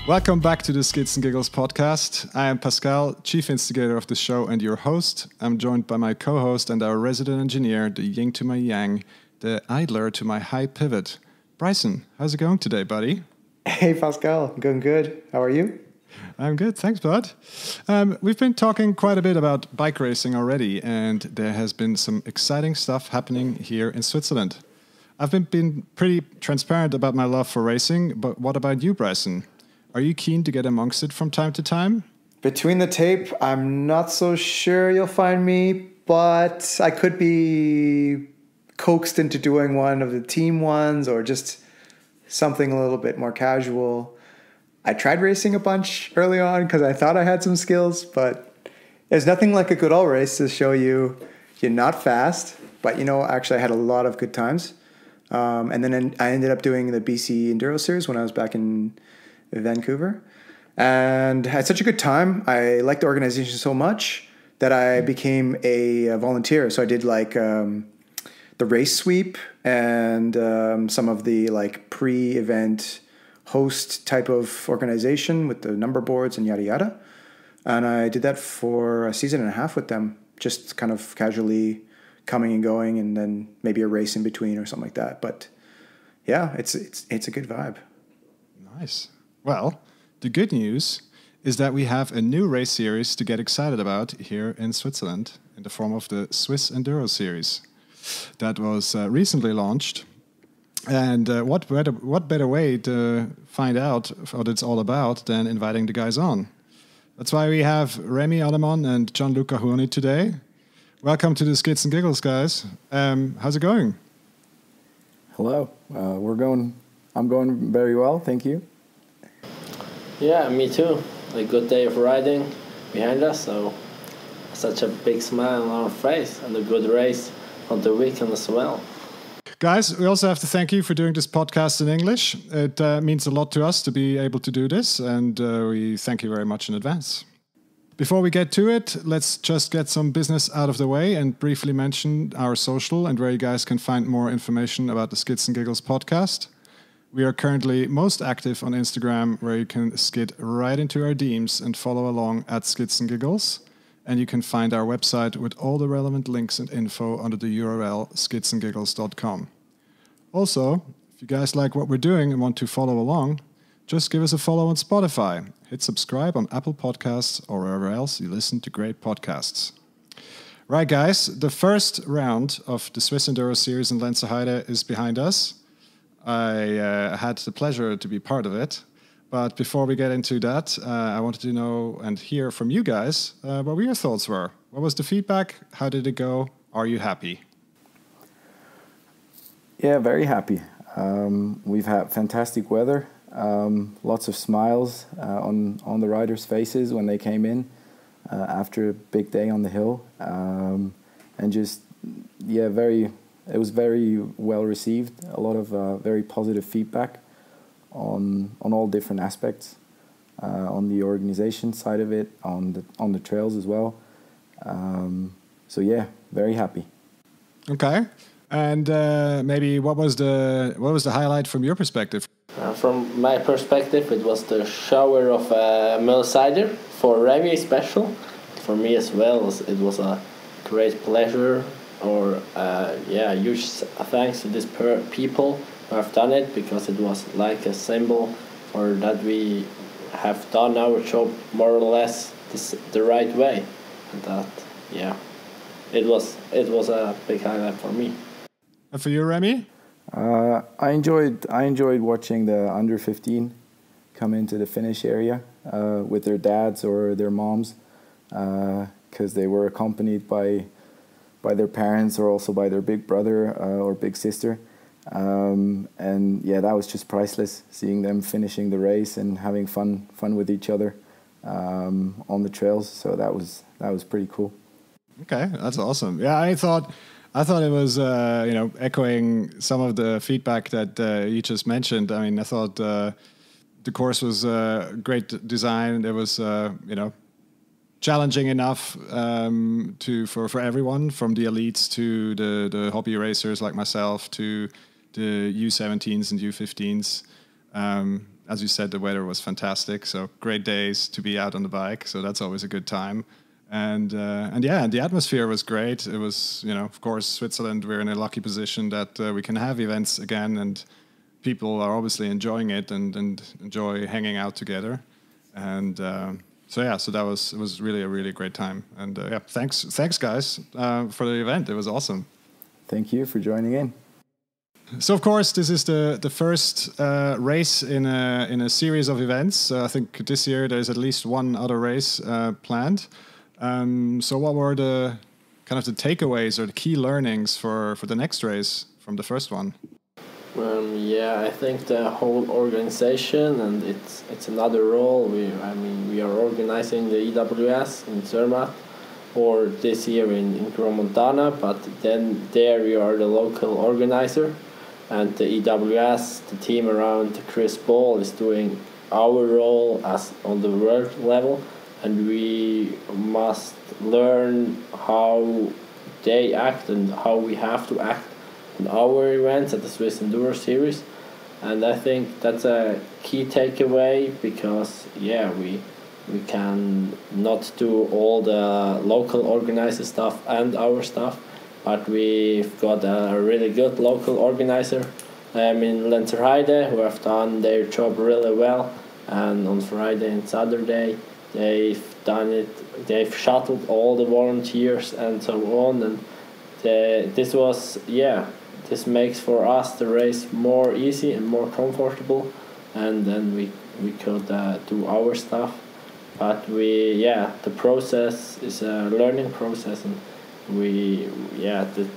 Welcome back to the Skids and Giggles podcast. I am Pascal, chief instigator of the show and your host. I'm joined by my co-host and our resident engineer, the yin to my yang, the idler to my high pivot. Bryson, how's it going today, buddy? Hey, Pascal. Going good. How are you? I'm good. Thanks, bud. We've been talking quite a bit about bike racing already, and there has been some exciting stuff happening here in Switzerland. I've been pretty transparent about my love for racing, but what about you, Bryson? Are you keen to get amongst it from time to time? Between the tape, I'm not so sure you'll find me, but I could be coaxed into doing one of the team ones or just something a little bit more casual. I tried racing a bunch early on because I thought I had some skills, but there's nothing like a good all race to show you're not fast, but actually I had a lot of good times. And then I ended up doing the BC Enduro series when I was back in Vancouver, and had such a good time. I liked the organization so much that I became a volunteer. So I did the race sweep and some of the pre-event host type of organization with the number boards and yada yada. And I did that for a season and a half with them, just kind of casually coming and going, and then maybe a race in between or something like that. But yeah, it's a good vibe. Nice. Well, the good news is that we have a new race series to get excited about here in Switzerland in the form of the Swiss Enduro series that was recently launched. And what better way to find out what it's all about than inviting the guys on? That's why we have Remy, Allemann, and Gian-Luca Hurni today. Welcome to the Skids and Giggles, guys. How's it going? Hello. I'm going very well, thank you. Yeah, me too. A good day of riding behind us, so such a big smile on our face, and a good race on the weekend as well. Guys, we also have to thank you for doing this podcast in English. It means a lot to us to be able to do this, and we thank you very much in advance. Before we get to it, let's just get some business out of the way and briefly mention our social and where you guys can find more information about the Skids and Giggles podcast. We are currently most active on Instagram, where you can skid right into our DMs and follow along at Skids and Giggles. And you can find our website with all the relevant links and info under the URL skidsandgiggles.com. Also, if you guys like what we're doing and want to follow along, just give us a follow on Spotify. Hit subscribe on Apple Podcasts or wherever else you listen to great podcasts. Right, guys, the first round of the Swiss Enduro series in Lenzerheide is behind us. I had the pleasure to be part of it. But before we get into that, I wanted to know and hear from you guys what your thoughts were. What was the feedback? How did it go? Are you happy? Yeah, very happy. We've had fantastic weather, lots of smiles on the riders' faces when they came in after a big day on the hill. And just, yeah, it was very well received. A lot of very positive feedback on all different aspects, on the organization side of it, on the trails as well. So yeah, very happy. Okay, and maybe what was the highlight from your perspective? From my perspective, it was the shower of Mel cider for Remy special. For me as well, it was a great pleasure. Huge thanks to these people who have done it, because it was like a symbol for that we have done our job more or less the right way, and that it was a big highlight for me. And for you, Remy? I enjoyed watching the under 15 come into the finish area with their dads or their moms, because they were accompanied by their parents or also by their big brother or big sister. And yeah, that was just priceless, seeing them finishing the race and having fun with each other on the trails. So that was pretty cool. Okay, that's awesome. Yeah, I thought it was echoing some of the feedback that you just mentioned. I mean, I thought the course was great design. There was challenging enough for everyone, from the elites to the hobby racers like myself to the U17s and U15s. as you said, the weather was fantastic. So great days to be out on the bike. So that's always a good time. And the atmosphere was great. It was, of course, Switzerland, we're in a lucky position that we can have events again, and people are obviously enjoying it and enjoy hanging out together. And so that was really a really great time. And thanks guys for the event. It was awesome. Thank you for joining in. So of course this is the first race in a series of events. I think this year there's at least one other race planned. So what were the kind of the takeaways or the key learnings for the next race from the first one? I think the whole organization, and it's another role. We are organizing the EWS in Zermatt, or this year in Montana, but then there we are the local organizer, and the EWS, the team around Chris Ball, is doing our role as on the world level, and we must learn how they act and how we have to act in our events at the Swiss Enduro Series. And I think that's a key takeaway, because we can not do all the local organizer stuff and our stuff, but we've got a really good local organizer in Lenzerheide, who have done their job really well. And on Friday and Saturday they've done it. They've shuttled all the volunteers and so on, and this makes for us the race more easy and more comfortable, and then we could do our stuff. But the process is a learning process, and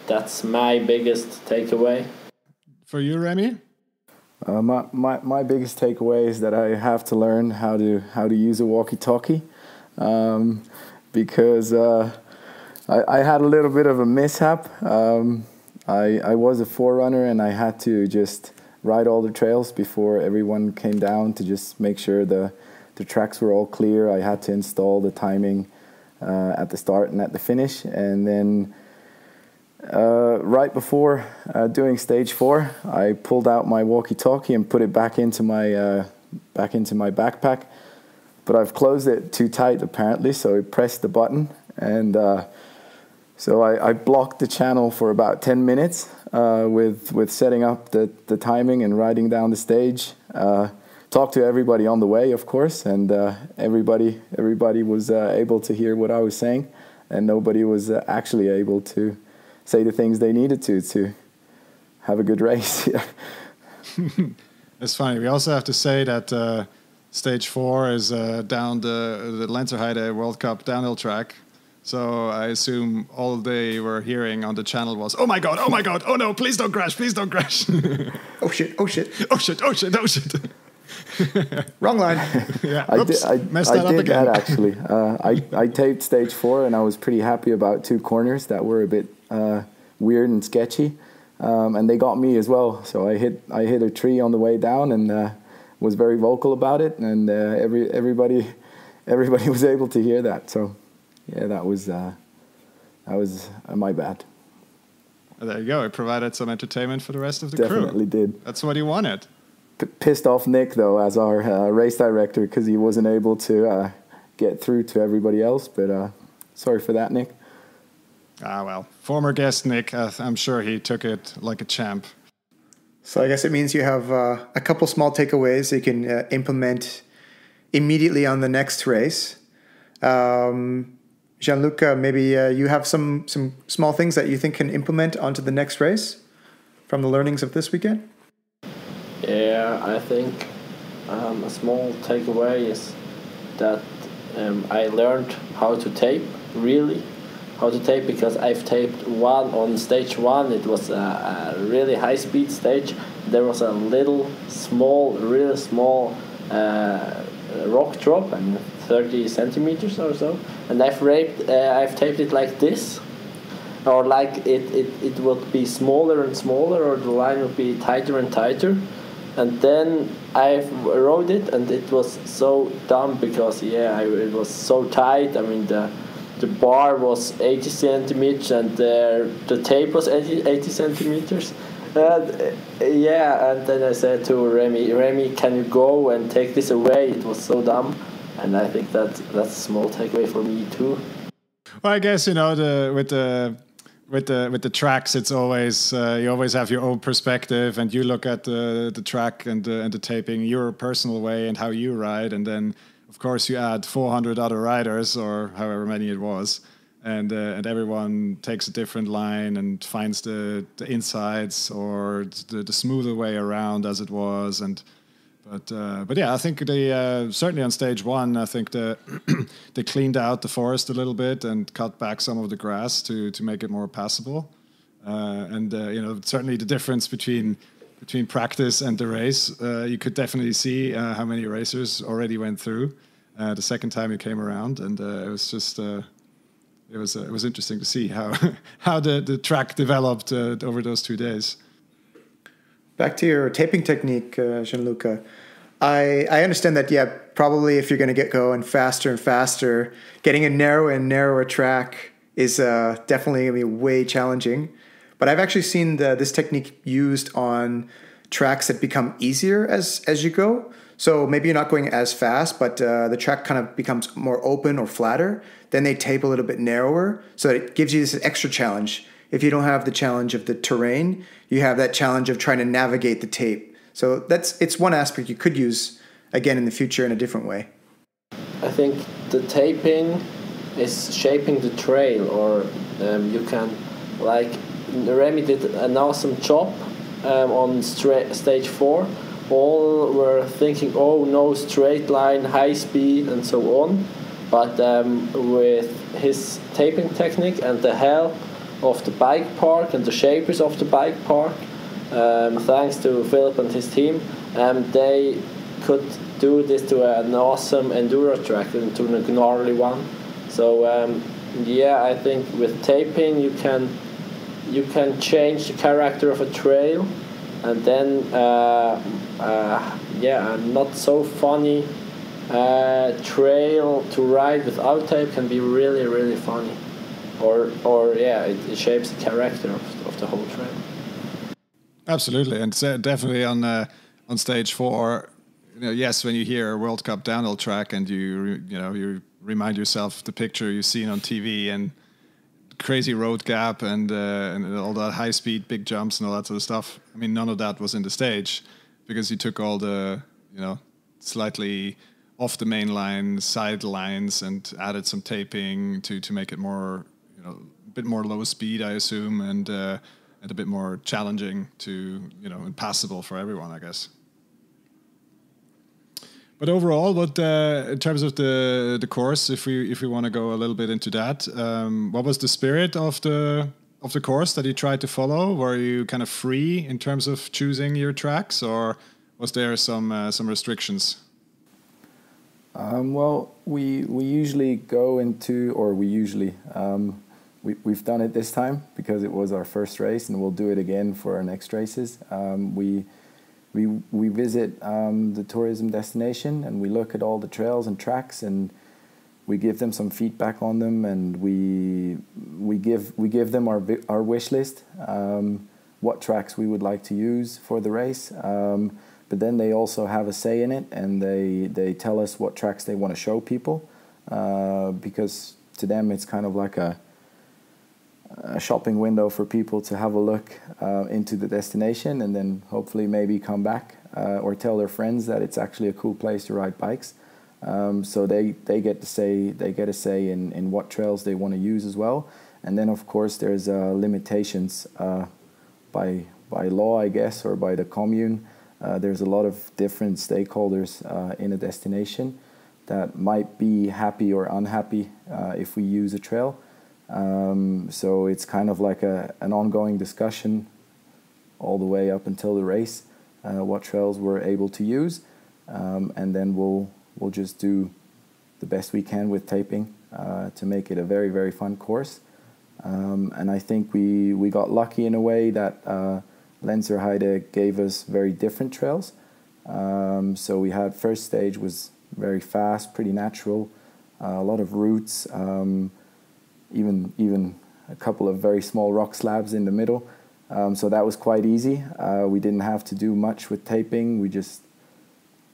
that's my biggest takeaway. For you, Remy? My biggest takeaway is that I have to learn how to use a walkie-talkie, because I had a little bit of a mishap. I was a forerunner, and I had to just ride all the trails before everyone came down to just make sure the tracks were all clear. I had to install the timing at the start and at the finish, and then right before doing stage 4, I pulled out my walkie-talkie and put it back into my backpack, but I've closed it too tight apparently, so I pressed the button, and so I blocked the channel for about 10 minutes with setting up the timing and riding down the stage. Talked to everybody on the way, of course, and everybody was able to hear what I was saying, and nobody was actually able to say the things they needed to have a good race. It's funny. We also have to say that stage 4 is down the Lenzerheide World Cup downhill track. So I assume all they were hearing on the channel was, oh my God, oh no, please don't crash. Oh shit. Oh shit. Wrong line. Yeah. I Oops, messed that I up did again. that actually. I taped stage 4, and I was pretty happy about 2 corners that were a bit weird and sketchy, and they got me as well. So I hit a tree on the way down, and was very vocal about it, and everybody was able to hear that. So yeah, that was my bad. There you go. It provided some entertainment for the rest of the crew. Definitely did. That's what you wanted. Pissed off Nick though as our race director, because he wasn't able to get through to everybody else. But sorry for that, Nick. Ah, well, former guest Nick, I'm sure he took it like a champ. So I guess it means you have a couple small takeaways you can implement immediately on the next race. Gian-Luca, maybe you have some small things that you think can implement onto the next race from the learnings of this weekend? Yeah, I think a small takeaway is that I learned how to tape, because I've taped one on stage 1. It was a really high-speed stage. There was a really small rock drop, 30 centimeters or so, and I've taped it like this, or like it would be smaller and smaller, or the line would be tighter and tighter. And then I rode it, and it was so dumb because it was so tight. I mean, the bar was 80 centimeters, and the tape was 80 centimeters, Yeah, and then I said to Remy, can you go and take this away? It was so dumb, and I think that's a small takeaway for me too. Well, I guess with the tracks, it's always you always have your own perspective, and you look at the track and the taping your personal way and how you ride, and then of course you add 400 other riders or however many it was, and everyone takes a different line and finds the insides or the smoother way around as it was, but yeah, I think they certainly on stage one, I think they cleaned out the forest a little bit and cut back some of the grass to make it more passable. Certainly the difference between practice and the race, you could definitely see how many racers already went through the second time you came around, and it was just it was interesting to see how how the track developed over those 2 days. Back to your taping technique, Gian-Luca. I understand that, yeah, probably if you're going to get going faster and faster, getting a narrower and narrower track is definitely going to be way challenging. But I've actually seen this technique used on tracks that become easier as you go. So maybe you're not going as fast, but the track kind of becomes more open or flatter. Then they tape a little bit narrower, so it gives you this extra challenge. If you don't have the challenge of the terrain, you have that challenge of trying to navigate the tape. So it's one aspect you could use again in the future in a different way. I think the taping is shaping the trail, or you can, like Remy did an awesome job on stage 4. All were thinking, oh no, straight line, high speed and so on. But with his taping technique and the help of the bike park and the shapers of the bike park, thanks to Philip and his team, they could do this to an awesome enduro track and to a gnarly one. So yeah, I think with taping you can change the character of a trail, and then a not so funny trail to ride without tape can be really, really funny. Or yeah, it shapes the character of the whole trail. Absolutely, and definitely on stage 4. Yes, when you hear a World Cup downhill track and you remind yourself of the picture you've seen on TV and crazy road gap and all that high speed, big jumps and all that sort of stuff. I mean, none of that was in the stage because you took all the slightly off the main line side lines and added some taping to make it more a bit more low speed, I assume, and a bit more challenging and passable for everyone, I guess. But overall, what in terms of the course, if we want to go a little bit into that, what was the spirit of the course that you tried to follow? Were you kind of free in terms of choosing your tracks, or was there some restrictions? Well, we usually go into, or we usually we've done it this time because it was our first race, and we'll do it again for our next races. We visit the tourism destination, and we look at all the trails and tracks, and we give them some feedback on them, and we give them our wish list, what tracks we would like to use for the race. But then they also have a say in it, and they tell us what tracks they want to show people, because to them it's kind of like a shopping window for people to have a look into the destination, and then hopefully maybe come back or tell their friends that it's actually a cool place to ride bikes. So they get a say in what trails they want to use as well. And then of course there's limitations by law, I guess, or by the commune. There's a lot of different stakeholders in a destination that might be happy or unhappy if we use a trail. So it's kind of like an ongoing discussion all the way up until the race, what trails we're able to use, and then we'll just do the best we can with taping to make it a very, very fun course. And I think we got lucky in a way that Lenzerheide gave us very different trails. So we had first stage was very fast, pretty natural, a lot of roots, even a couple of very small rock slabs in the middle. So that was quite easy. We didn't have to do much with taping. We just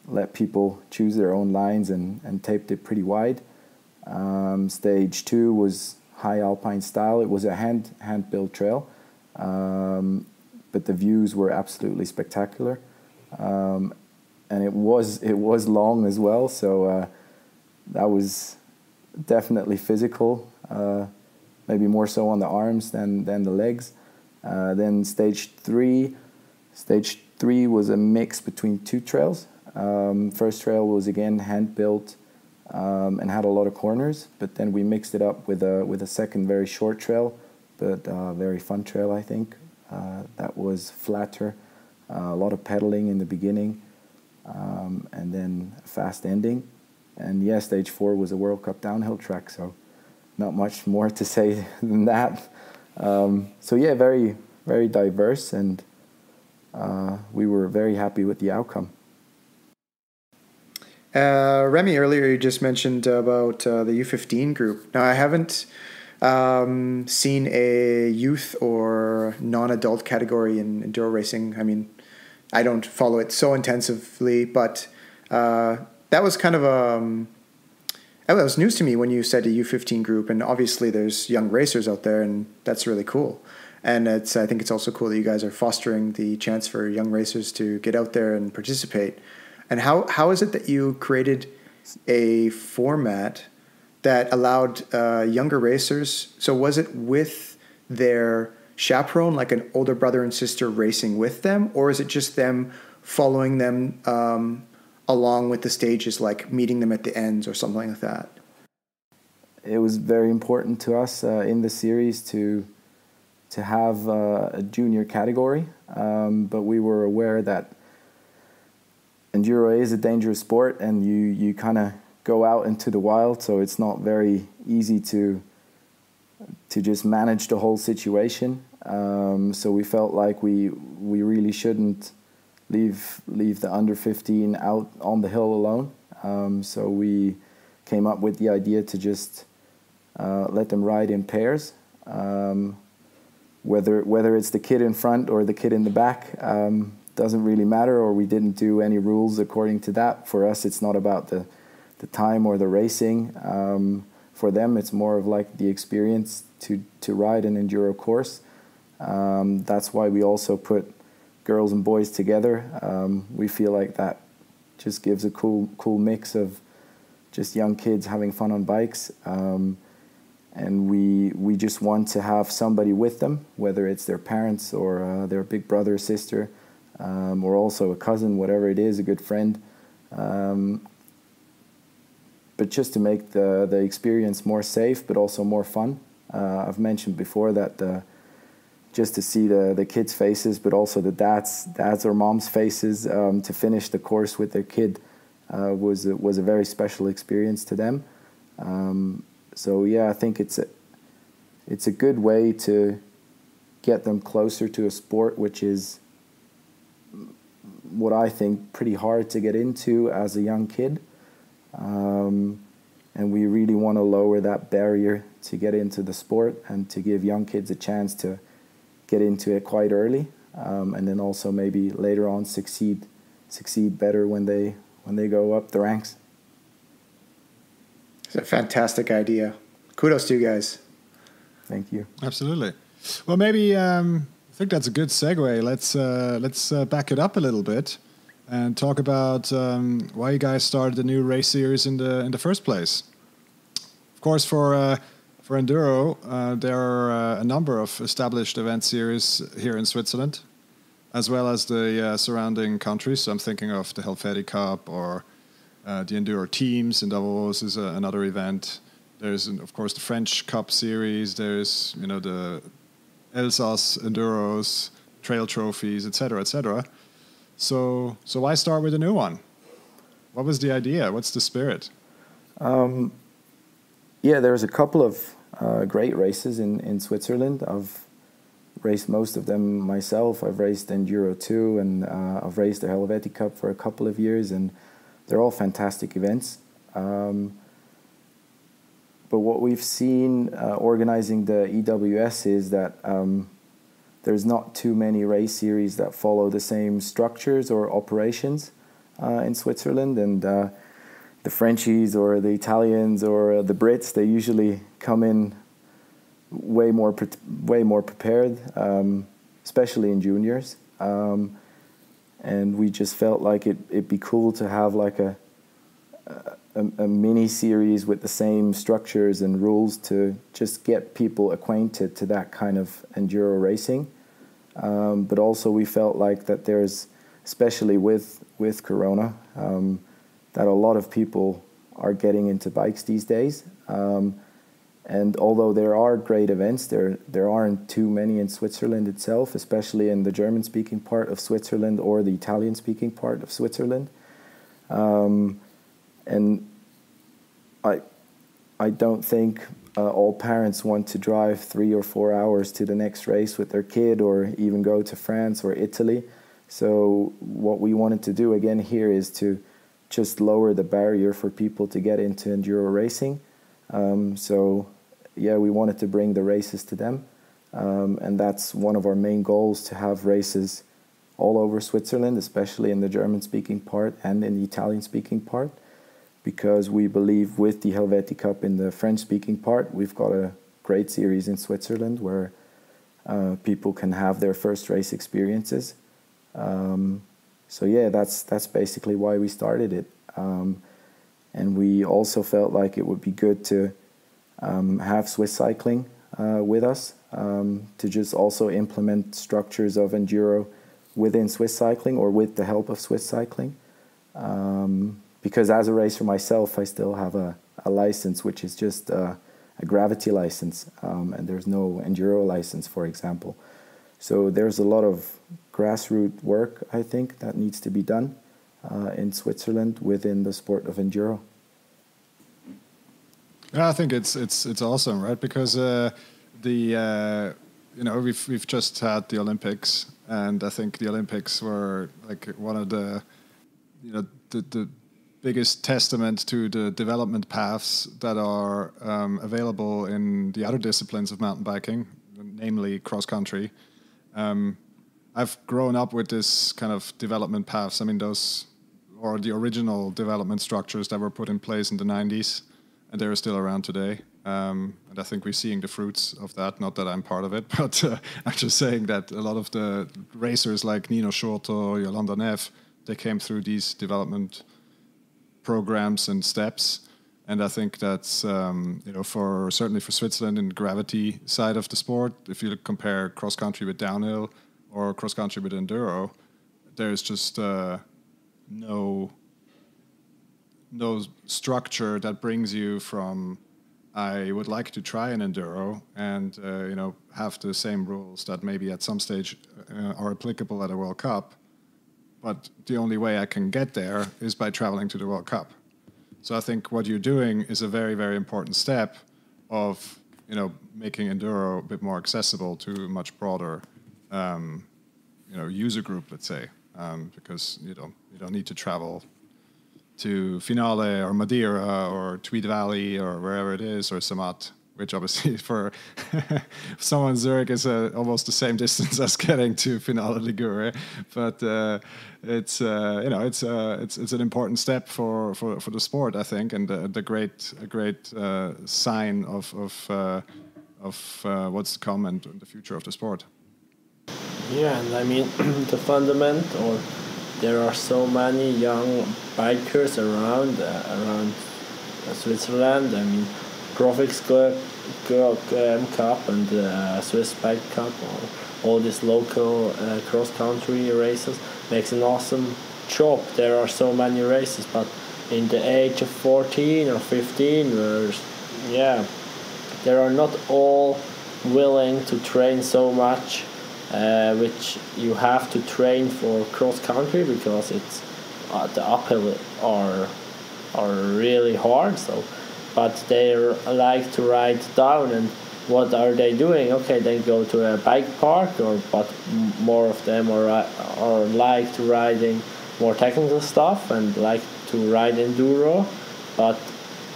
let people choose their own lines and taped it pretty wide. Stage 2 was high alpine style. It was a hand-built trail, but the views were absolutely spectacular. And it was long as well, so that was definitely physical, maybe more so on the arms than the legs. Then stage 3 was a mix between two trails. First trail was again hand-built and had a lot of corners, but then we mixed it up with a second very short trail, but very fun trail, I think. That was flatter, a lot of pedaling in the beginning, and then a fast ending. And yeah, stage 4 was a World Cup downhill track, so not much more to say than that. So yeah, very, very diverse, and we were very happy with the outcome. Remy, earlier you just mentioned about the U15 group. Now, I haven't seen a youth or non-adult category in enduro racing. I mean, I don't follow it so intensively, but that was kind of it was news to me when you said a U15 group, and obviously there's young racers out there, and that's really cool. And I think it's also cool that you guys are fostering the chance for young racers to get out there and participate. And how is it that you created a format that allowed younger racers? So was it with their chaperone, like an older brother and sister racing with them, or is it just them following them along with the stages, like meeting them at the ends or something like that? It was very important to us in the series to have a junior category, but we were aware that enduro is a dangerous sport, and you kind of go out into the wild, so it's not very easy to just manage the whole situation. So we felt like we really shouldn't leave the under 15 out on the hill alone. So we came up with the idea to just let them ride in pairs. Whether it's the kid in front or the kid in the back, doesn't really matter, or we didn't do any rules according to that. For us, it's not about the time or the racing. For them, it's more of like the experience to ride an enduro course. That's why we also put girls and boys together. We feel like that just gives a cool mix of just young kids having fun on bikes. And we just want to have somebody with them, whether it's their parents or their big brother or sister, or also a cousin, whatever it is, a good friend. But just to make the experience more safe, but also more fun. I've mentioned before that just to see the kids' faces, but also the dads or moms' faces to finish the course with their kid was a very special experience to them. So yeah, I think it's a good way to get them closer to a sport which is what I think pretty hard to get into as a young kid. And we really want to lower that barrier to get into the sport and to give young kids a chance to get into it quite early, and then also maybe later on succeed better when they go up the ranks. It's a fantastic idea. Kudos to you guys. Thank you. Absolutely. Well, maybe I think that's a good segue. Let's back it up a little bit and talk about why you guys started the new race series in the first place. Of course, for enduro, there are a number of established event series here in Switzerland, as well as the surrounding countries. So I'm thinking of the Helvetii Cup or the Enduro Teams in Davos is another event. There's, of course, the French Cup series. There's, the Elsass Enduros, trail trophies, etc., etc. So why start with a new one? What was the idea? What's the spirit? Yeah, there's a couple of great races in Switzerland. I've raced most of them myself. I've raced Enduro 2, and I've raced the Helvetii Cup for a couple of years, and they're all fantastic events. But what we've seen organizing the EWS is that there's not too many race series that follow the same structures or operations in Switzerland, and the Frenchies or the Italians or the Brits, they usually come in way more prepared, especially in juniors. And we just felt like it'd be cool to have like a mini series with the same structures and rules to just get people acquainted to that kind of enduro racing. But also we felt like that there's, especially with Corona, that a lot of people are getting into bikes these days. And although there are great events, there aren't too many in Switzerland itself, especially in the German-speaking part of Switzerland or the Italian-speaking part of Switzerland. And I don't think all parents want to drive 3 or 4 hours to the next race with their kid, or even go to France or Italy. So what we wanted to do again here is to just lower the barrier for people to get into enduro racing. So yeah, we wanted to bring the races to them. And that's one of our main goals, to have races all over Switzerland, especially in the German-speaking part and in the Italian-speaking part, because we believe with the Helvetic Cup in the French-speaking part, we've got a great series in Switzerland where people can have their first race experiences. So yeah, that's basically why we started it. And we also felt like it would be good to have Swiss cycling with us, to just also implement structures of enduro within Swiss cycling, or with the help of Swiss cycling. Because as a racer myself, I still have a license, which is just a gravity license, and there's no enduro license, for example. So there's a lot of grassroots work, I think, that needs to be done in Switzerland within the sport of enduro. Yeah, I think it's awesome, right? Because we've just had the Olympics, and I think the Olympics were like one of the biggest testament to the development paths that are available in the other disciplines of mountain biking, namely cross country. I've grown up with this kind of development paths. I mean, those are the original development structures that were put in place in the 90s, and they're still around today. And I think we're seeing the fruits of that. Not that I'm part of it, but I'm just saying that a lot of the racers like Nino Schurter, Yolanda Neff, they came through these development programs and steps. And I think that's, certainly for Switzerland and gravity side of the sport, if you compare cross country with downhill or cross country with enduro, there's just no structure that brings you from, I would like to try an enduro and, have the same rules that maybe at some stage are applicable at a World Cup. But the only way I can get there is by traveling to the World Cup. So I think what you're doing is a very, very important step of, making enduro a bit more accessible to a much broader, user group, let's say, because you don't need to travel to Finale or Madeira or Tweed Valley or wherever it is, or Zermatt, which obviously for someone in Zurich is almost the same distance as getting to Finale Ligure. But it's an important step for the sport, I think, and a great sign of what's to come and the future of the sport. Yeah, and I mean the fundament, or there are so many young bikers around Switzerland. I mean, Profix Cup and Swiss Bike Cup, or all these local cross-country races makes an awesome job. There are so many races, but in the age of 14 or 15, there are not all willing to train so much, which you have to train for cross-country, because it's the uphill are really hard. So. But they like to ride down, and what are they doing? Okay, they go to a bike park, but more of them are like to riding more technical stuff and like to ride enduro, but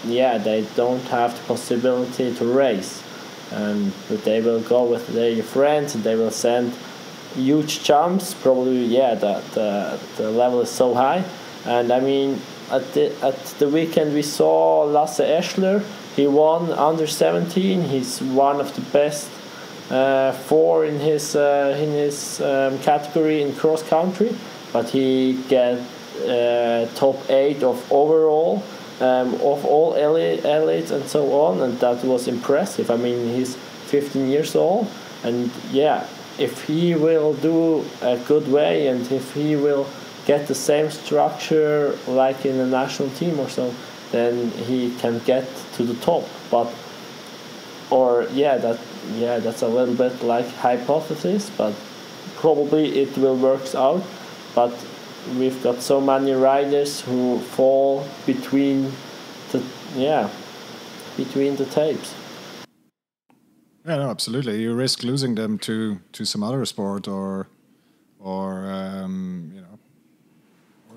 yeah, they don't have the possibility to race. but they will go with their friends and they will send huge jumps. Probably, yeah, the level is so high. And I mean, at the weekend we saw Lasse Eschler. He won under 17. He's one of the best four in his category in cross country, but he get top 8 of overall of all elites and so on, and that was impressive. I mean, he's 15 years old, and yeah, if he will do a good way and if he will get the same structure like in the national team or so, then he can get to the top. But that's a little bit like hypothesis, but probably it will work out. But we've got so many riders who fall between the tapes. Yeah, no, absolutely. You risk losing them to some other sport, or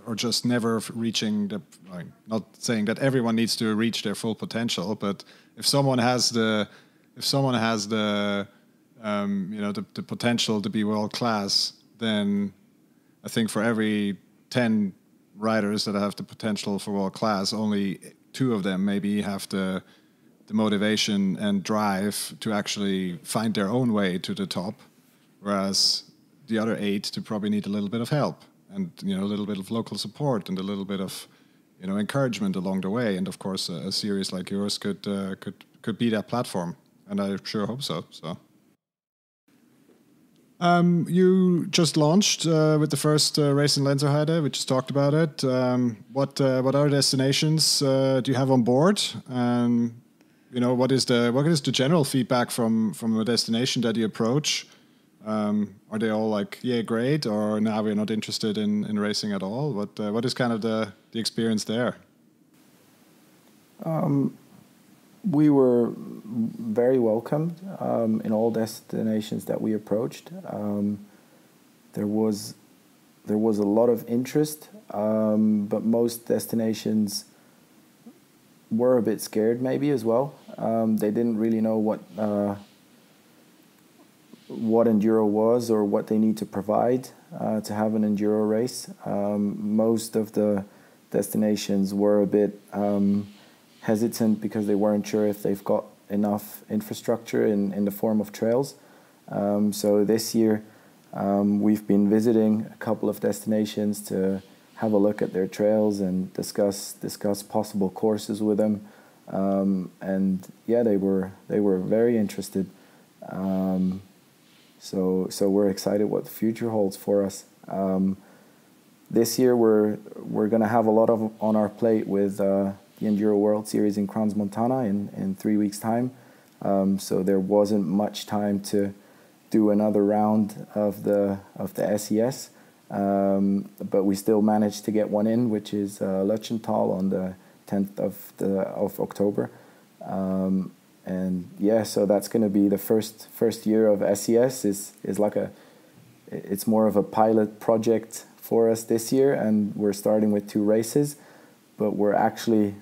or just never reaching the. Not saying that everyone needs to reach their full potential, but if someone has the the potential to be world class, then I think for every 10 riders that have the potential for world class, only 2 of them maybe have the motivation and drive to actually find their own way to the top, whereas the other 8 to probably need a little bit of help and a little bit of local support and a little bit of encouragement along the way. And of course, a series like yours could be that platform, and I sure hope so. You just launched with the first race in Lenzerheide. We just talked about it. What other destinations do you have on board? What is the general feedback from a destination that you approach? Are they all like, yeah, great, or now we're not interested in racing at all? What is kind of the experience there? We were very welcomed in all destinations that we approached. There was a lot of interest, but most destinations were a bit scared maybe as well. They didn't really know what enduro was or what they need to provide to have an enduro race. Most of the destinations were a bit hesitant because they weren't sure if they've got enough infrastructure in the form of trails. So this year we've been visiting a couple of destinations to have a look at their trails and discuss possible courses with them. And yeah, they were very interested. So we're excited what the future holds for us. This year we're going to have a lot on our plate with the Enduro World Series in Crans-Montana in 3 weeks' time. So there wasn't much time to do another round of the SES, but we still managed to get one in, which is Lötschental on the 10th of October. And yeah, so that's going to be the first year of SES. It's more of a pilot project for us this year, and we're starting with 2 races, but we're actually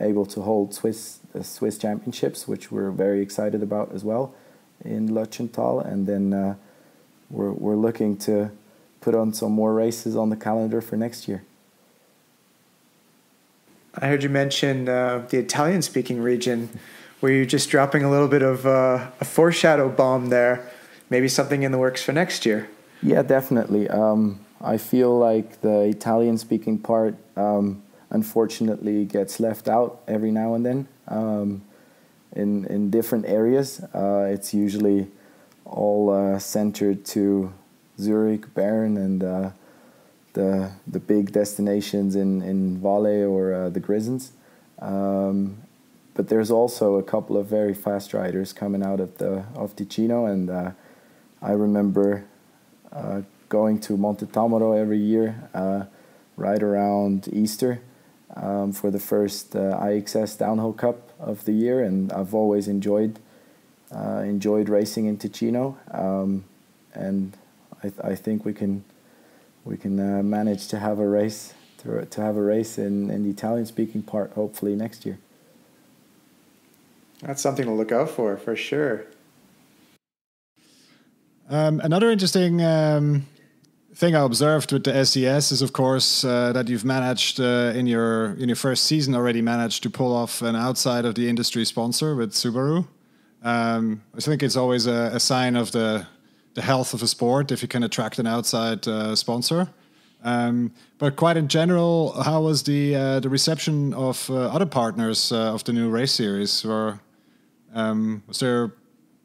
able to hold the Swiss Championships, which we're very excited about as well in Lötschental, and then we're looking to put on some more races on the calendar for next year. I heard you mention the Italian-speaking region. Were you just dropping a little bit of a foreshadow bomb there? Maybe something in the works for next year? Yeah, definitely. I feel like the Italian-speaking part unfortunately gets left out every now and then in different areas. It's usually all centered to Zurich, Bern, and the big destinations in Valle or the Grisons. But there's also a couple of very fast riders coming out of Ticino, and I remember going to Monte Tamaro every year, right around Easter, for the first IXS Downhill Cup of the year, and I've always enjoyed racing in Ticino, and I think we can manage to have a race in the Italian-speaking part hopefully next year. That's something to look out for sure. Another interesting thing I observed with the SES is, of course, that you've managed in your first season already managed to pull off an outside of the industry sponsor with Subaru. I think it's always a sign of the health of a sport if you can attract an outside sponsor. But quite in general, how was the reception of other partners of the new race series? Was there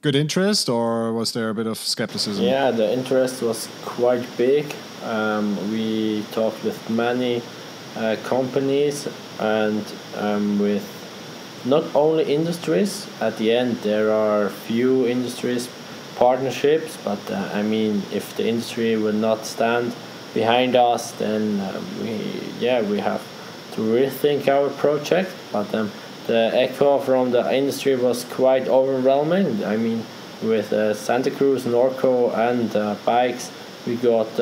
good interest, or was there a bit of skepticism? Yeah, the interest was quite big. We talked with many companies and with not only industries. At the end, there are few industries partnerships, but I mean, if the industry will not stand behind us, then we have to rethink our project. But the echo from the industry was quite overwhelming. I mean, with Santa Cruz, Norco, and bikes, we got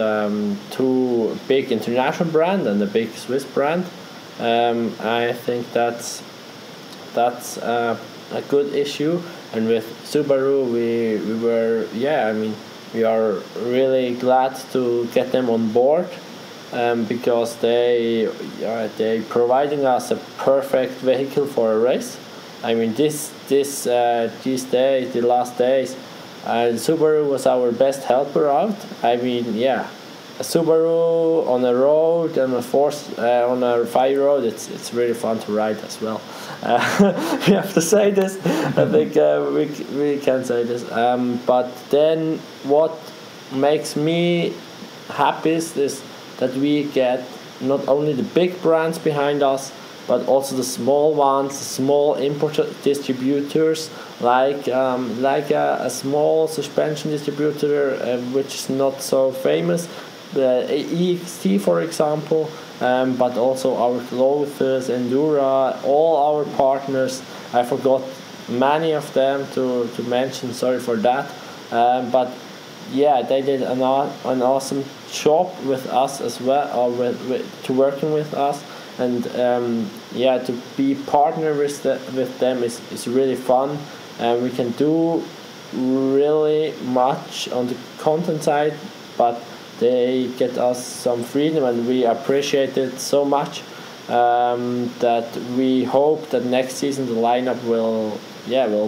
2 big international brands and a big Swiss brand. I think that's a good issue. And with Subaru, we are really glad to get them on board. Because they providing us a perfect vehicle for a race. I mean, these days, the last days, Subaru was our best helper out. I mean, a Subaru on a road and on a fire road, it's really fun to ride as well. We have to say this. I think we can say this. But then what makes me happy is that we get not only the big brands behind us, but also the small ones, the small import distributors, like a small suspension distributor, which is not so famous, the EXT, for example, but also our clothes, Enduro, all our partners. I forgot many of them to mention. Sorry for that, but. Yeah, they did an awesome job with us as well, or to working with us, and to be partner with them is really fun, and we can do really much on the content side, but they get us some freedom, and we appreciate it so much that we hope that next season the lineup will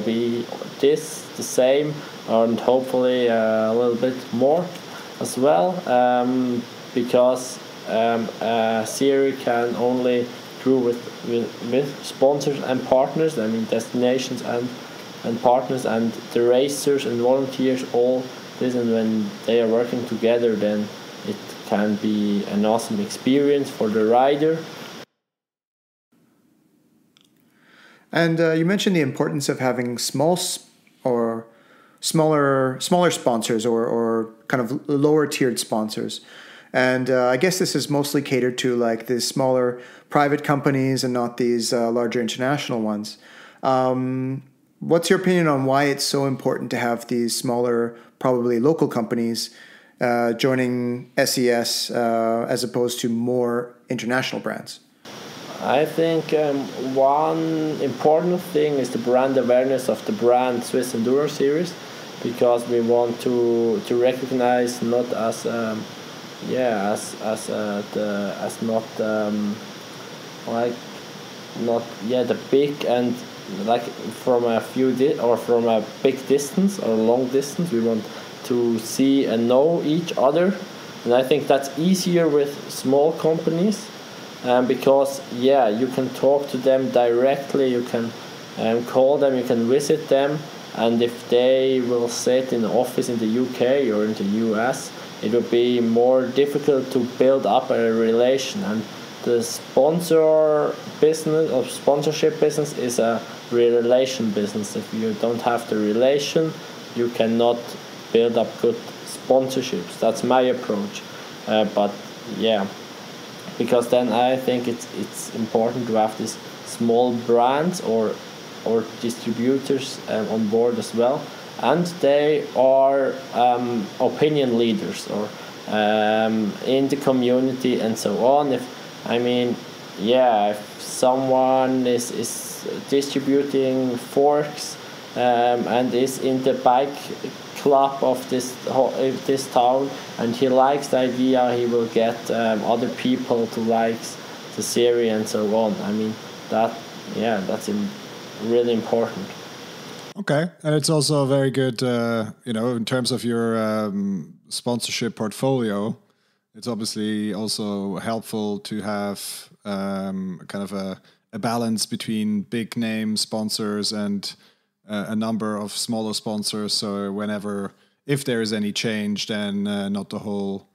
be the same, and hopefully a little bit more as well, because a series can only do with sponsors and partners. I mean, destinations and partners and the racers and volunteers, all this, and when they are working together, then it can be an awesome experience for the rider. And you mentioned the importance of having smaller sponsors or kind of lower tiered sponsors. And I guess this is mostly catered to like these smaller private companies and not these larger international ones. What's your opinion on why it's so important to have these smaller, probably local companies joining SES as opposed to more international brands? I think one important thing is the brand awareness of the brand Swiss Enduro Series, because we want to recognize not as the big and like from a big distance or long distance. We want to see and know each other, and I think that's easier with small companies. Because you can talk to them directly, you can call them, you can visit them, and if they will sit in the office in the UK or in the US, it will be more difficult to build up a relation. And the sponsor business or sponsorship business is a relation business. If you don't have the relation, you cannot build up good sponsorships. That's my approach. Because then I think it's important to have these small brands or distributors on board as well, and they are opinion leaders or in the community and so on. If someone is is distributing forks and is in the bike club of this town, and he likes the idea he will get other people to like the series and so on. I mean that's really important. Okay, and it's also very good, in terms of your sponsorship portfolio. It's obviously also helpful to have kind of a balance between big name sponsors and a number of smaller sponsors. So if there is any change, then not the whole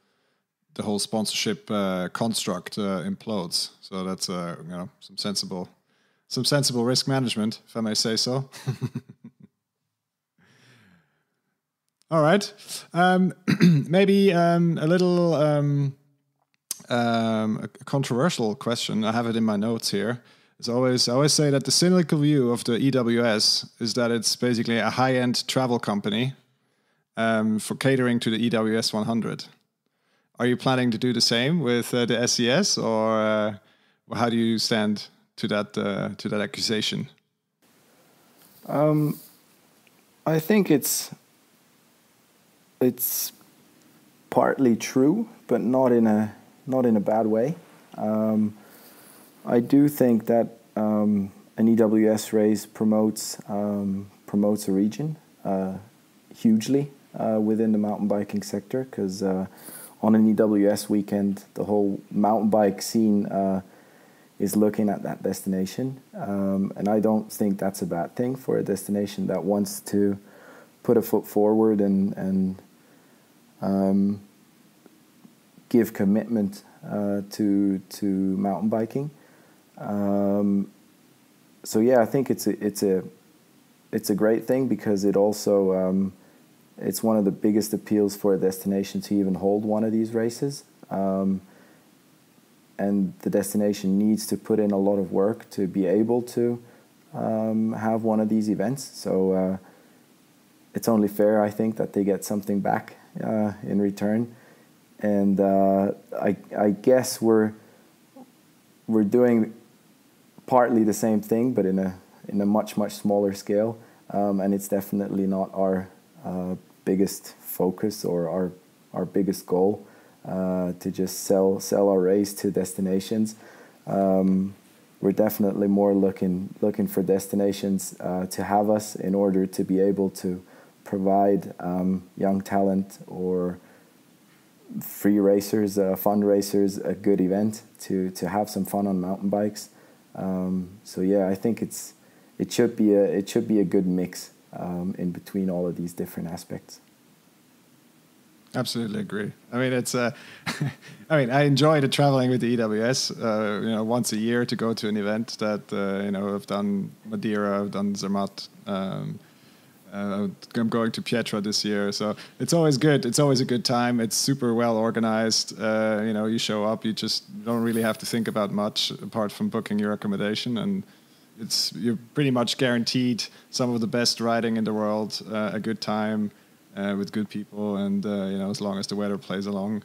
sponsorship construct implodes. So that's some sensible risk management, if I may say so. All right. Maybe a little a controversial question. I have it in my notes here. I always say that the cynical view of the EWS is that it's basically a high-end travel company for catering to the EWS 100. Are you planning to do the same with the SES, or how do you stand to that accusation? I think it's partly true, but not in a bad way. I do think that an EWS race promotes a region hugely within the mountain biking sector, because on an EWS weekend, the whole mountain bike scene is looking at that destination, and I don't think that's a bad thing for a destination that wants to put a foot forward and give commitment to mountain biking. So yeah, I think it's a great thing, because it also it's one of the biggest appeals for a destination to even hold one of these races. And the destination needs to put in a lot of work to be able to have one of these events. So it's only fair, I think, that they get something back in return. And I guess we're doing partly the same thing, but in a much smaller scale. And it's definitely not our biggest focus or our biggest goal to just sell our race to destinations. We're definitely more looking for destinations to have us in order to be able to provide young talent or free racers, fun racers, a good event to have some fun on mountain bikes. So yeah, I think it should be a good mix in between all of these different aspects. Absolutely agree. I mean, it's I enjoy the traveling with the EWS. Once a year to go to an event that I've done Madeira, I've done Zermatt. I'm going to Pietra this year, so it's always good. It's always a good time. It's super well organized. You show up, you just don't really have to think about much apart from booking your accommodation, and you're pretty much guaranteed some of the best riding in the world, a good time with good people, and as long as the weather plays along,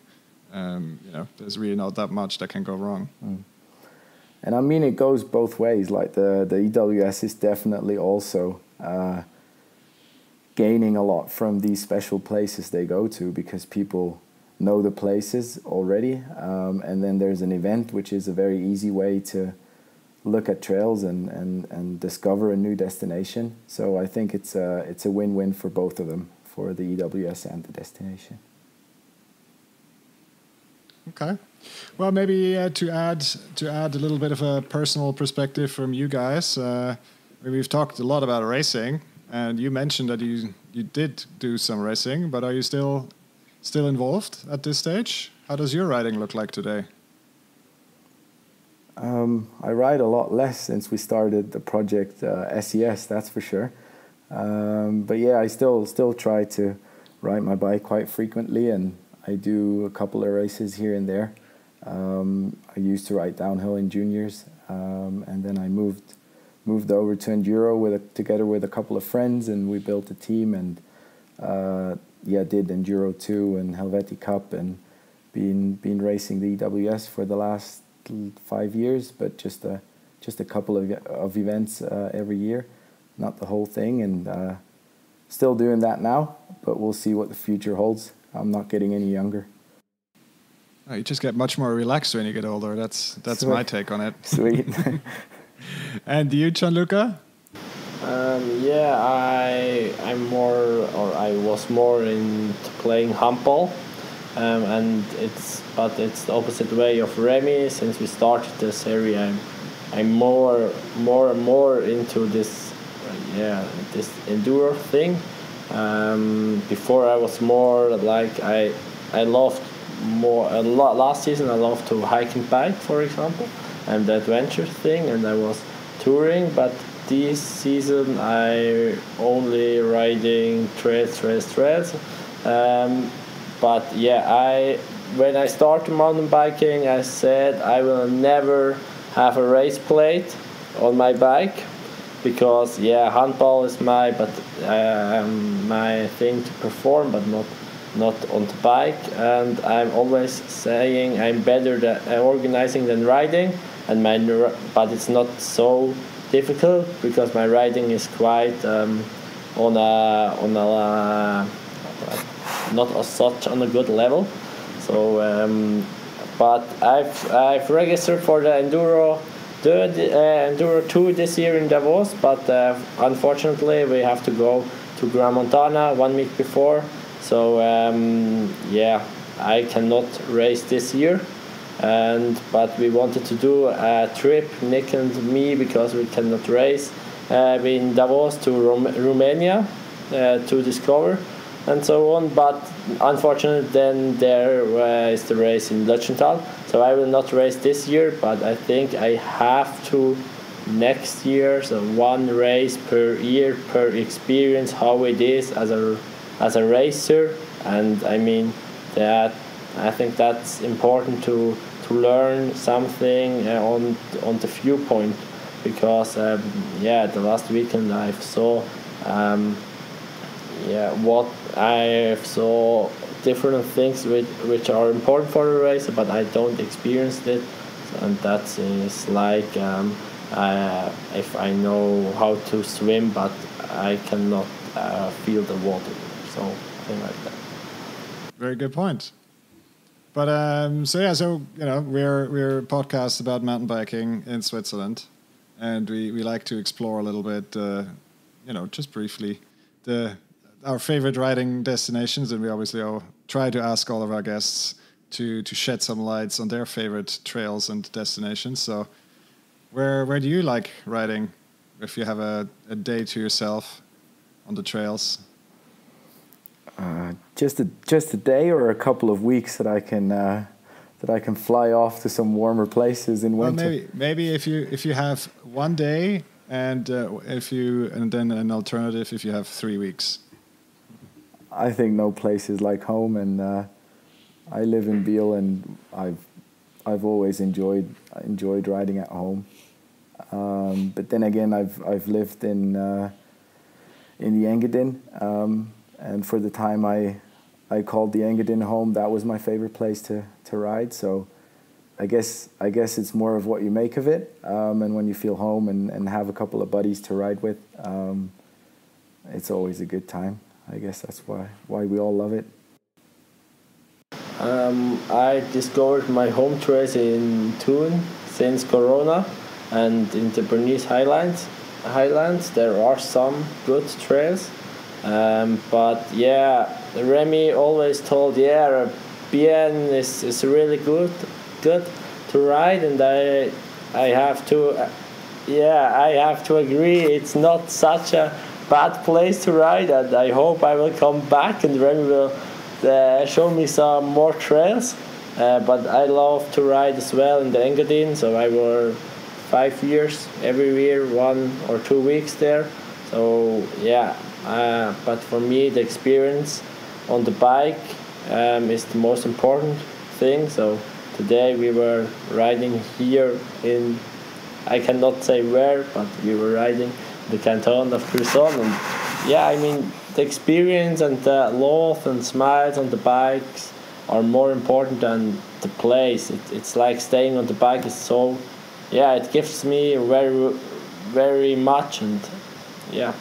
there's really not that much that can go wrong. Mm. And I mean, it goes both ways. Like the EWS is definitely also gaining a lot from these special places they go to, because people know the places already, and then there's an event which is a very easy way to look at trails and discover a new destination. So I think it's a win-win for both of them, for the EWS and the destination. Okay, well, maybe to add a little bit of a personal perspective from you guys. We've talked a lot about racing, and you mentioned that you did do some racing, but are you still involved at this stage? How does your riding look like today? I ride a lot less since we started the project SES, that's for sure. But yeah, I still try to ride my bike quite frequently, and I do a couple of races here and there. I used to ride downhill in juniors, and then I moved over to Enduro together with a couple of friends, and we built a team, and did Enduro 2 and Helvetic Cup, and been racing the EWS for the last 5 years, but just just a couple of events every year, not the whole thing, and still doing that now, but we'll see what the future holds. I'm not getting any younger. Oh, you just get much more relaxed when you get older. That's Sweet. my take on it. Sweet. And you, Gian-Luca? I was more into playing handball, and it's the opposite way of Remy. Since we started this area, I'm more and more into this enduro thing. Before I was more like I loved more last season I loved to hike and bike, for example, and the adventure thing, and I was touring, but this season I only riding trails. But yeah, when I started mountain biking, I said I will never have a race plate on my bike, because handball is my thing to perform, but not on the bike. And I'm always saying I'm better at organizing than riding, but it's not so difficult because my riding is quite not as such on a good level. So but I've registered for the Enduro 2 this year in Davos, but unfortunately we have to go to Gran Montana 1 week before. So I cannot race this year. But we wanted to do a trip, Nick and me, because we cannot race in Davos to Romania to discover and so on. But unfortunately, then there is the race in Lötschental. So I will not race this year, but I think I have to next year. So 1 race per year, per experience how it is as a racer. And I mean that I think that's important to learn something on the viewpoint, because the last weekend I saw what I saw different things which are important for a racer, but I don't experience it, and that is like if I know how to swim but I cannot feel the water, so thing like that. Very good point. But we're a podcast about mountain biking in Switzerland, and we like to explore a little bit, just briefly, our favorite riding destinations, and we obviously try to ask all of our guests to shed some lights on their favorite trails and destinations. So, where do you like riding if you have a day to yourself on the trails? Just a day or a couple of weeks that I can fly off to some warmer places in winter. Well, maybe if you have 1 day, and then an alternative if you have 3 weeks. I think no place is like home, and I live in Biel, and I've always enjoyed riding at home. But then again, I've lived in the Engadin. And for the time I called the Engadin home, that was my favorite place to ride. So I guess it's more of what you make of it. And when you feel home and have a couple of buddies to ride with, it's always a good time. I guess that's why we all love it. I discovered my home trails in Thun since Corona, and in the Bernese Highlands there are some good trails. But Remy always told Bien is really good to ride, and I have to agree, it's not such a bad place to ride, and I hope I will come back and Remy will show me some more trails. But I love to ride as well in the Engadin, so I were 5 years every year, 1 or 2 weeks there. So but for me the experience on the bike is the most important thing. So today we were riding here in, I cannot say where, but we were riding the canton of Cruson, and the experience and the laugh and smiles on the bikes are more important than the place. It's like staying on the bike is so yeah, it gives me very much, and yeah,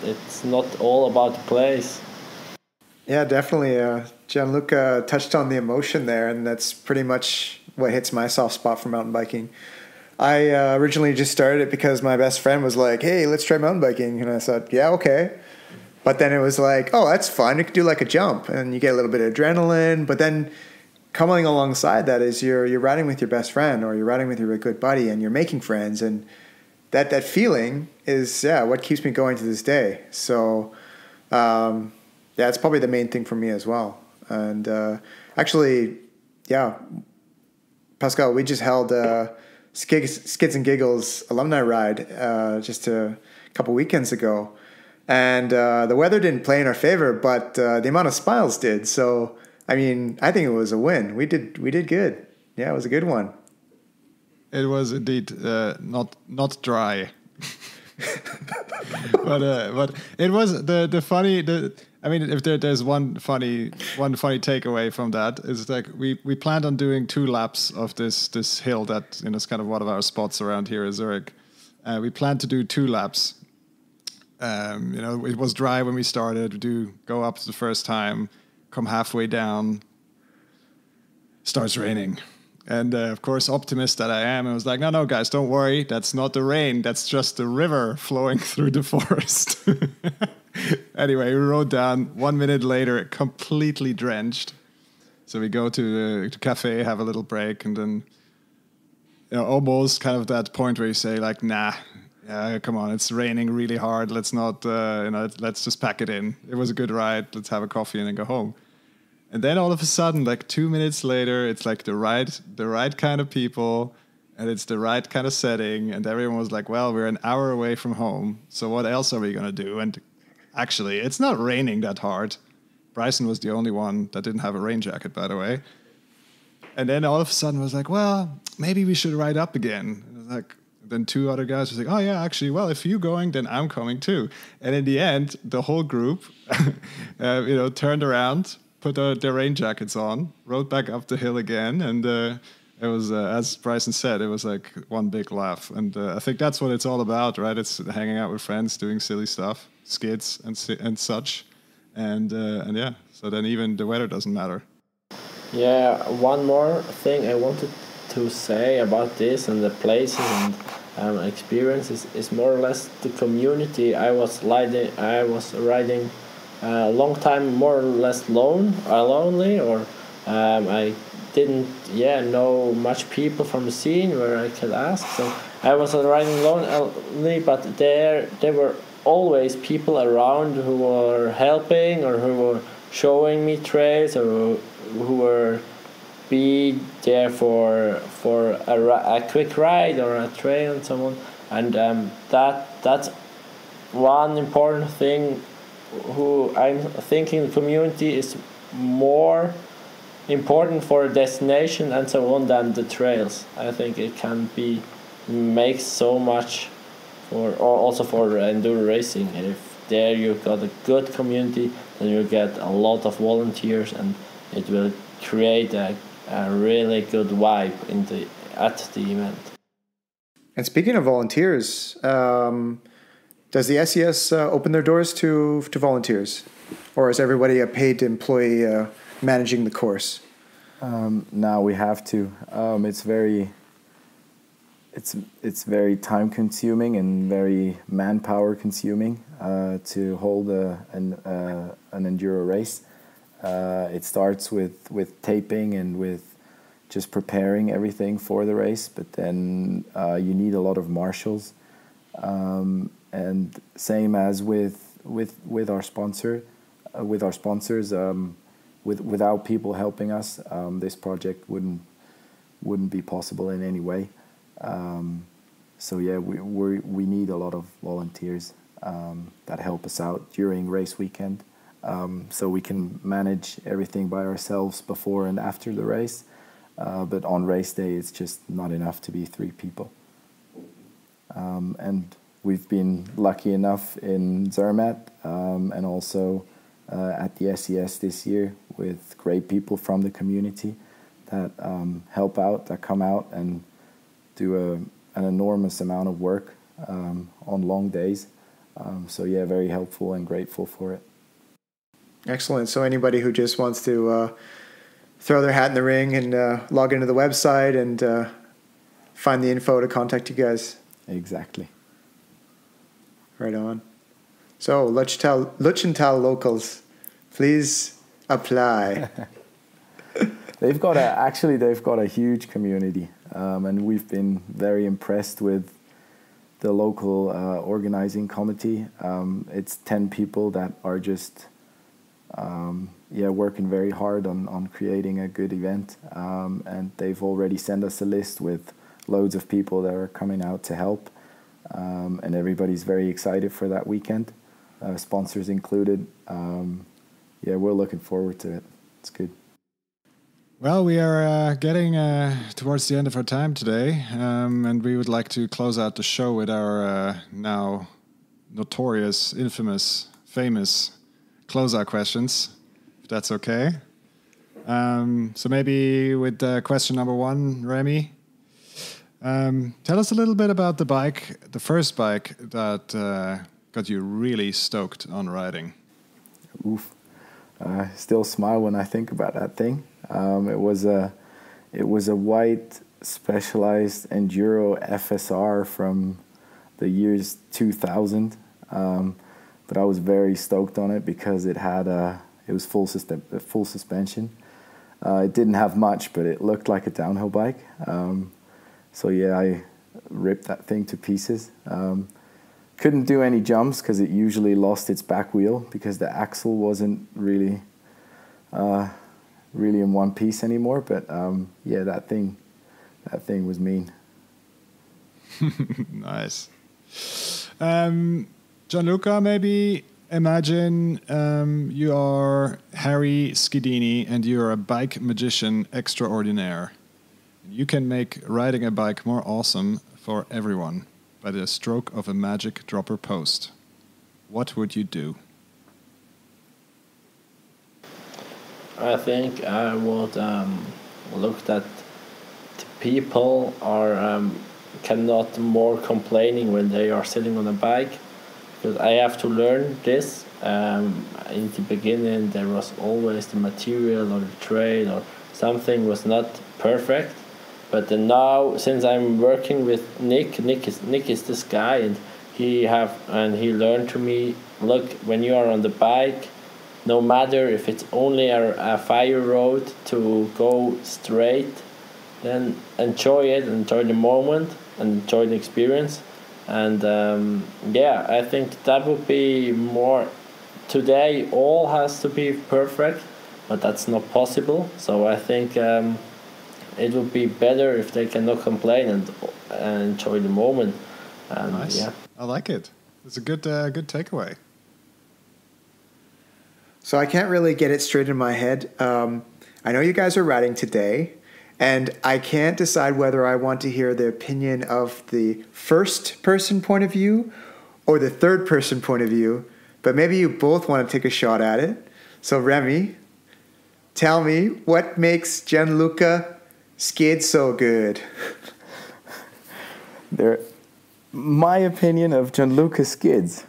it's not all about the place. Yeah, definitely. Gian-Luca touched on the emotion there, and that's pretty much what hits my soft spot for mountain biking. I originally just started it because my best friend was like, "Hey, let's try mountain biking," and I thought, "Yeah, okay." But then it was like, "Oh, that's fun. You could do like a jump, and you get a little bit of adrenaline." But then coming alongside that is you're riding with your best friend, or you're riding with your good buddy, and you're making friends, and that feeling is what keeps me going to this day. So. Yeah, it's probably the main thing for me as well. And actually, yeah, Pascal, we just held Skids and Giggles alumni ride just a couple weekends ago. And the weather didn't play in our favor, but the amount of smiles did. So, I mean, I think it was a win. We did good. Yeah, it was a good one. It was indeed not dry. but it was the funny. I mean, if there's one funny takeaway from that is like we planned on doing 2 laps of this hill that is kind of one of our spots around here in Zurich. We planned to do 2 laps. It was dry when we started. We go up the first time, come halfway down, starts raining. And of course, optimist that I am, I was like, no, guys, don't worry. That's not the rain. That's just the river flowing through the forest. Anyway, we rode down. 1 minute later, completely drenched. So we go to the cafe, have a little break, and then almost kind of that point where you say like, nah, come on, it's raining really hard. Let's not, let's just pack it in. It was a good ride. Let's have a coffee and then go home. And then all of a sudden, like 2 minutes later, it's like the right kind of people, and it's the right kind of setting, and everyone was like, well, we're an hour away from home, so what else are we going to do? And actually, it's not raining that hard. Bryson was the only one that didn't have a rain jacket, by the way. And then all of a sudden, I was like, well, maybe we should ride up again. And like, then 2 other guys were like, oh, yeah, actually, well, if you're going, then I'm coming too. And in the end, the whole group, turned around, put their rain jackets on, rode back up the hill again, and it was, as Bryson said, it was like one big laugh. And I think that's what it's all about, right? It's hanging out with friends, doing silly stuff, skids and such. And yeah, so then even the weather doesn't matter. Yeah, one more thing I wanted to say about this and the places and experiences is more or less the community. I was riding a long time more or less lonely, or I didn't know much people from the scene where I could ask. So I was riding lonely, but there were always people around who were helping or who were showing me trails or who were be there for a quick ride or a trail and so on. And that's one important thing. Who I'm thinking the community is more important for a destination and so on than the trails. I think it can make so much also for enduro racing. And if there you've got a good community, then you get a lot of volunteers, and it will create a really good vibe at the event. And speaking of volunteers, does the SES open their doors to volunteers, or is everybody a paid employee managing the course? Now we have to. It's very time consuming and very manpower consuming to hold an enduro race. It starts with taping and with just preparing everything for the race, but then you need a lot of marshals. And same as with our sponsors, without people helping us, this project wouldn't be possible in any way. So yeah, we need a lot of volunteers that help us out during race weekend, so we can manage everything by ourselves before and after the race. But on race day, it's just not enough to be 3 people. And we've been lucky enough in Zermatt and also at the SES this year with great people from the community that help out, that come out and an enormous amount of work on long days. So yeah, very helpful and grateful for it. Excellent. So anybody who just wants to throw their hat in the ring and log into the website and find the info to contact you guys. Exactly. Right on. So Lutschenthal locals, please apply. They've got a huge community, and we've been very impressed with the local organizing committee. It's 10 people that are just working very hard on creating a good event, and they've already sent us a list with loads of people that are coming out to help, and everybody's very excited for that weekend, sponsors included. We're looking forward to it. It's good. Well, we are getting towards the end of our time today, and we would like to close out the show with our now notorious, infamous, famous closeout questions, if that's okay. So maybe with question number one, Remy, tell us a little bit about the first bike that got you really stoked on riding. Oof. I still smile when I think about that thing. It was a white Specialized Enduro FSR from the years 2000. But I was very stoked on it because it was full suspension. It didn't have much, but it looked like a downhill bike. I ripped that thing to pieces. Couldn't do any jumps because it usually lost its back wheel because the axle wasn't really in one piece anymore. But that thing was mean. Nice. Gian-Luca, maybe imagine you are Harry Schedini and you're a bike magician extraordinaire. You can make riding a bike more awesome for everyone by the stroke of a magic dropper post. What would you do? I think I would look that the people are cannot more complaining when they are sitting on a bike, because I have to learn this. In the beginning there was always the material or the trail or something was not perfect. But then now, since I'm working with Nick is this guy, and he learned to me, look, when you are on the bike, no matter if it's only a fire road, to go straight, then enjoy it, enjoy the moment, and enjoy the experience. And I think that would be more. Today, all has to be perfect, but that's not possible. So I think it would be better if they cannot complain and enjoy the moment. Nice. Yeah. I like it. It's a good takeaway. So I can't really get it straight in my head. I know you guys are riding today, and I can't decide whether I want to hear the opinion of the first person point of view or the third person point of view, but maybe you both want to take a shot at it. So Remy, tell me, what makes Gian-Luca skid so good? My opinion of Gian-Luca skids.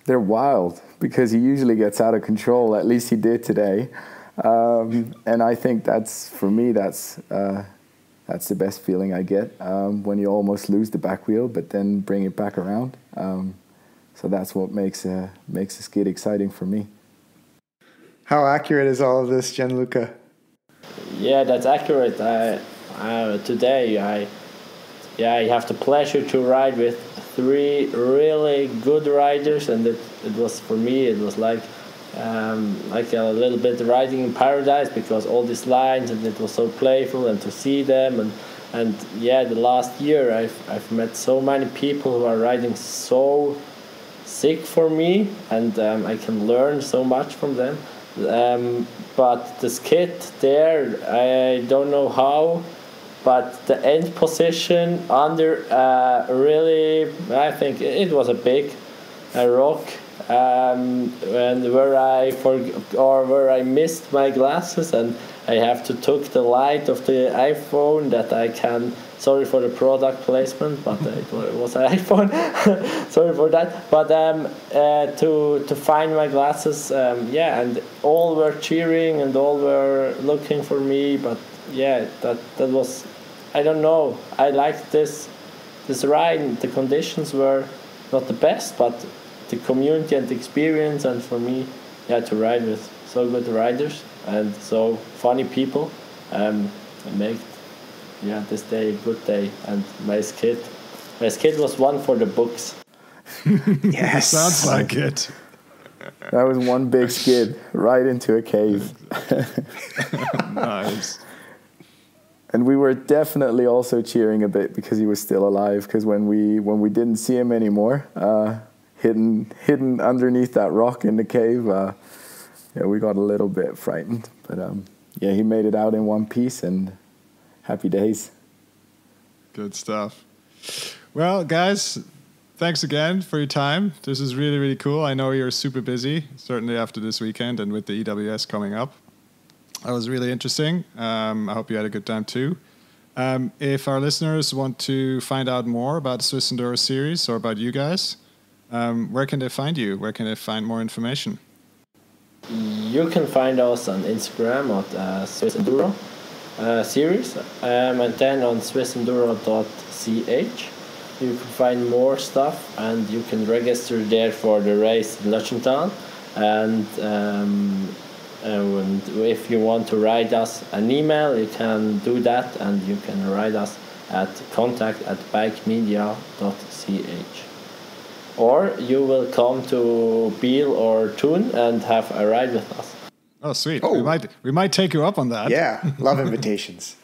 They're wild because he usually gets out of control. At least he did today, and I think that's the best feeling I get when you almost lose the back wheel, but then bring it back around. So that's what makes a skid exciting for me. How accurate is all of this, Gian-Luca? Yeah, that's accurate. Today I have the pleasure to ride with 3 really good riders, and it was, for me, it was like a little bit riding in paradise, because all these lines, and it was so playful, and to see them, and the last year I've met so many people who are riding so sick for me, and I can learn so much from them. But the skid there, I don't know how, but the end position under really, I think it was a big rock, and where I missed my glasses, and I have to took the light of the iPhone that I can. Sorry for the product placement, but it was an iPhone. Sorry for that. But to find my glasses, and all were cheering and all were looking for me. But yeah, that was, I don't know. I liked this ride. The conditions were not the best, but the community and the experience, and for me, to ride with so good riders and so funny people, make this day a good day. And my skid was one for the books. Yes, sounds like it. That was one big skid right into a cave. Nice. And we were definitely also cheering a bit because he was still alive. Because when we didn't see him anymore, hidden underneath that rock in the cave, we got a little bit frightened. But he made it out in one piece, and happy days. Good stuff. Well, guys, thanks again for your time. This is really, really cool. I know you're super busy, certainly after this weekend and with the EWS coming up. That was really interesting. I hope you had a good time too. If our listeners want to find out more about the Swiss Enduro series or about you guys, where can they find you? Where can they find more information? You can find us on Instagram at Swiss Enduro series, and then on swissenduro.ch. You can find more stuff, and you can register there for the race in Lötschental. And if you want to write us an email, you can do that, and you can write us at contact@bikemedia.ch. Or you will come to Biel or Thun and have a ride with us. Oh, sweet. Oh. We might take you up on that. Yeah, love invitations.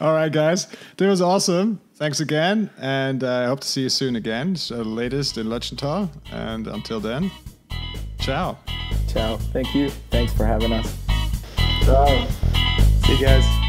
All right, guys. That was awesome. Thanks again. And I hope to see you soon again. So latest in Lötschental. And until then, ciao. Ciao. Thank you. Thanks for having us. Ciao. See you guys.